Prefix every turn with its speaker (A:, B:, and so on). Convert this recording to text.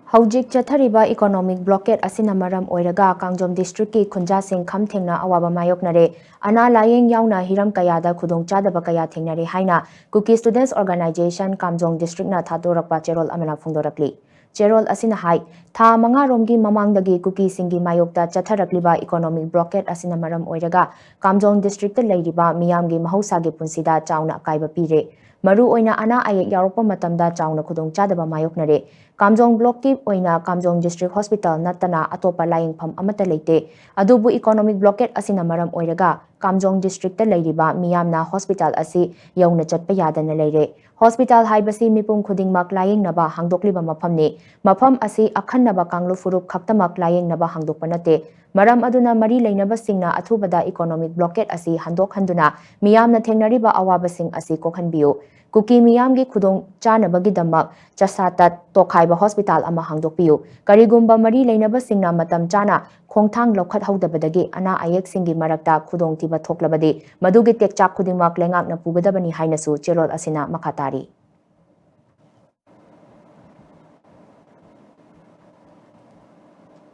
A: Hojik chathariba economic blockade asina maram oiraga Kangjom district ki khunja sing Kham Thengna awaba mayoknare ana layeng yauna hiram kayada khudong chadaba kaya thengnare haina Kuki students organization Kamjong district na thadorakpa cherol amana phungdorakli cherol asina hai tha manga romgi mamangdagi Kuki singi mayokta chatharakliba economic blockade asina maram oiraga Kamjong district leiriba miyamgi mahausa gi punsida chauna kaiba pire Maru oina ana ayek yaropa matamda chauna khudong chadaba mayoknare Kamjong block ki oina Kamjong district hospital natana atopa laying pham amata leite adubu economic blockade asina maram oiraga Kamjong district leiriba miyamna hospital asi yauna chatpa yadana leire hospital haibasi mipum khudingmak laying naba hangdokliba mafam asi akhannaba kanglu furup khaktamak laying naba hangdokpa nate Maram aduna mari leinaba singna athubada economic blockade asi handok handuna miyamna thengnariba awabasing asi kokhanbiu Kuki miyamgi khudong chanabagi damak chasata tokhaiba hospital ama hangdokpiu karigumba mari leinaba singna matam chana khongthang lokhat haudabadagi ana ayek singi marakta khudong tiba thoklabadi madugi tekchak khudingmak lengak na pugadabani hainasu cherol asina makhatari